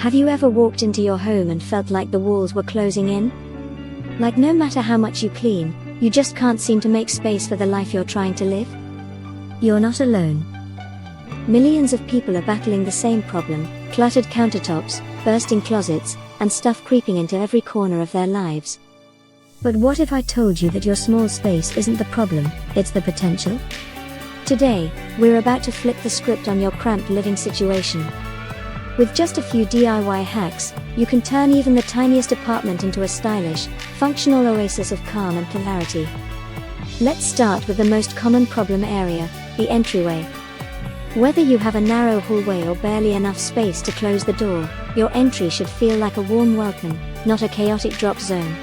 Have you ever walked into your home and felt like the walls were closing in? Like no matter how much you clean, you just can't seem to make space for the life you're trying to live? You're not alone. Millions of people are battling the same problem: cluttered countertops, bursting closets, and stuff creeping into every corner of their lives. But what if I told you that your small space isn't the problem, it's the potential? Today, we're about to flip the script on your cramped living situation. With just a few DIY hacks, you can turn even the tiniest apartment into a stylish, functional oasis of calm and clarity. Let's start with the most common problem area, the entryway. Whether you have a narrow hallway or barely enough space to close the door, your entry should feel like a warm welcome, not a chaotic drop zone.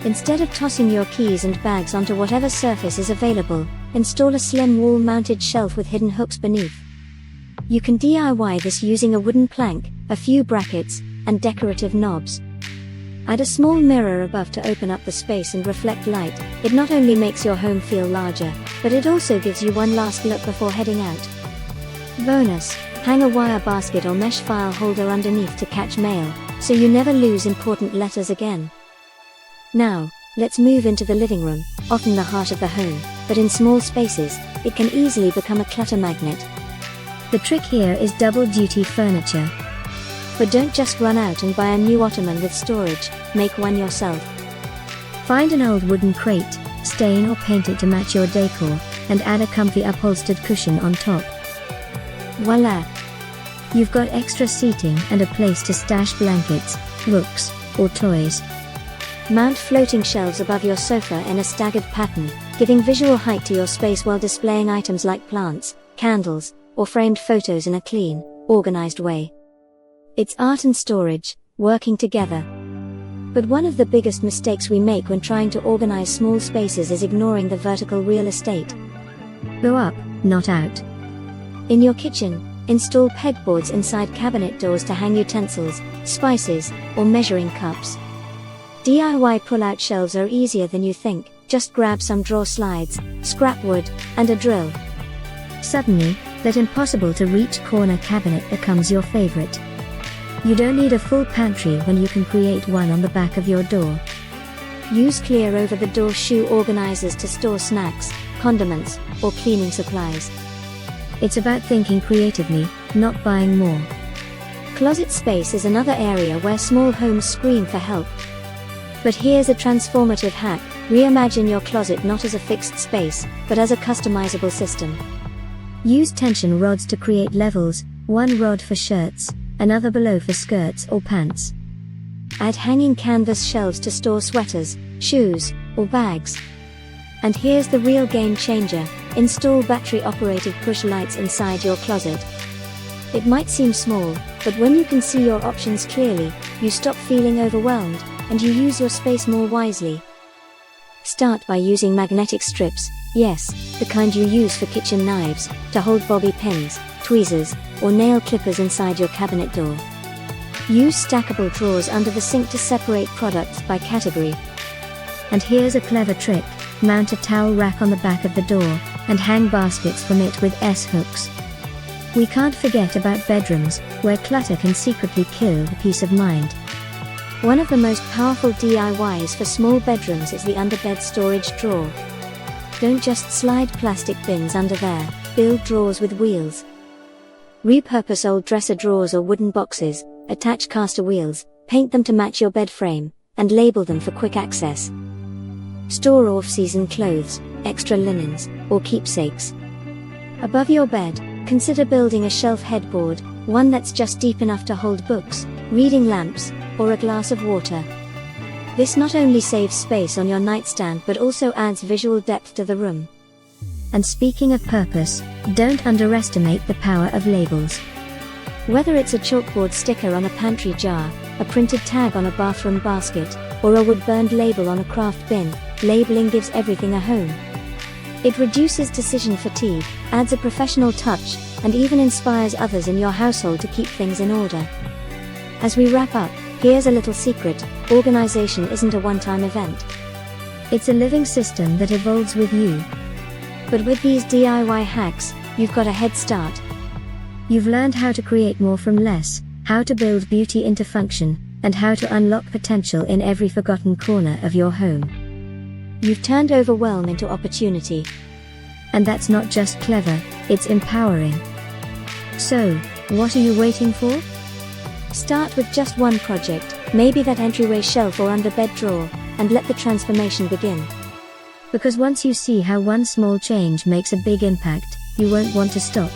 Instead of tossing your keys and bags onto whatever surface is available, install a slim wall-mounted shelf with hidden hooks beneath. You can DIY this using a wooden plank, a few brackets, and decorative knobs. Add a small mirror above to open up the space and reflect light. It not only makes your home feel larger, but it also gives you one last look before heading out. Bonus: hang a wire basket or mesh file holder underneath to catch mail, so you never lose important letters again. Now, let's move into the living room, often the heart of the home, but in small spaces, it can easily become a clutter magnet. The trick here is double-duty furniture. But don't just run out and buy a new ottoman with storage, make one yourself. Find an old wooden crate, stain or paint it to match your decor, and add a comfy upholstered cushion on top. Voila! You've got extra seating and a place to stash blankets, books, or toys. Mount floating shelves above your sofa in a staggered pattern, giving visual height to your space while displaying items like plants, candles, or framed photos in a clean, organized way. It's art and storage, working together. But one of the biggest mistakes we make when trying to organize small spaces is ignoring the vertical real estate. Go up, not out. In your kitchen, install pegboards inside cabinet doors to hang utensils, spices, or measuring cups. DIY pull-out shelves are easier than you think. Just grab some drawer slides, scrap wood, and a drill. Suddenly, that impossible-to-reach corner cabinet becomes your favorite. You don't need a full pantry when you can create one on the back of your door. Use clear over-the-door shoe organizers to store snacks, condiments, or cleaning supplies. It's about thinking creatively, not buying more. Closet space is another area where small homes scream for help. But here's a transformative hack: reimagine your closet not as a fixed space, but as a customizable system. Use tension rods to create levels, one rod for shirts, another below for skirts or pants. Add hanging canvas shelves to store sweaters, shoes, or bags. And here's the real game changer: install battery-operated push lights inside your closet. It might seem small, but when you can see your options clearly, you stop feeling overwhelmed, and you use your space more wisely. Start by using magnetic strips, yes, the kind you use for kitchen knives, to hold bobby pins, tweezers, or nail clippers inside your cabinet door. Use stackable drawers under the sink to separate products by category. And here's a clever trick: mount a towel rack on the back of the door, and hang baskets from it with S-hooks. We can't forget about bedrooms, where clutter can secretly kill the peace of mind. One of the most powerful DIYs for small bedrooms is the underbed storage drawer. Don't just slide plastic bins under there, build drawers with wheels. Repurpose old dresser drawers or wooden boxes, attach caster wheels, paint them to match your bed frame, and label them for quick access. Store off-season clothes, extra linens, or keepsakes. Above your bed, consider building a shelf headboard, one that's just deep enough to hold books, reading lamps, or a glass of water. This not only saves space on your nightstand but also adds visual depth to the room. And speaking of purpose, don't underestimate the power of labels. Whether it's a chalkboard sticker on a pantry jar, a printed tag on a bathroom basket, or a wood-burned label on a craft bin, labeling gives everything a home. It reduces decision fatigue, adds a professional touch, and even inspires others in your household to keep things in order. As we wrap up, here's a little secret: organization isn't a one-time event. It's a living system that evolves with you. But with these DIY hacks, you've got a head start. You've learned how to create more from less, how to build beauty into function, and how to unlock potential in every forgotten corner of your home. You've turned overwhelm into opportunity. And that's not just clever, it's empowering. So, what are you waiting for? Start with just one project, maybe that entryway shelf or under-bed drawer, and let the transformation begin. Because once you see how one small change makes a big impact, you won't want to stop.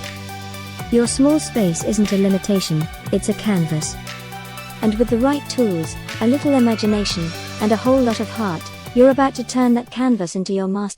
Your small space isn't a limitation, it's a canvas. And with the right tools, a little imagination, and a whole lot of heart, you're about to turn that canvas into your masterpiece.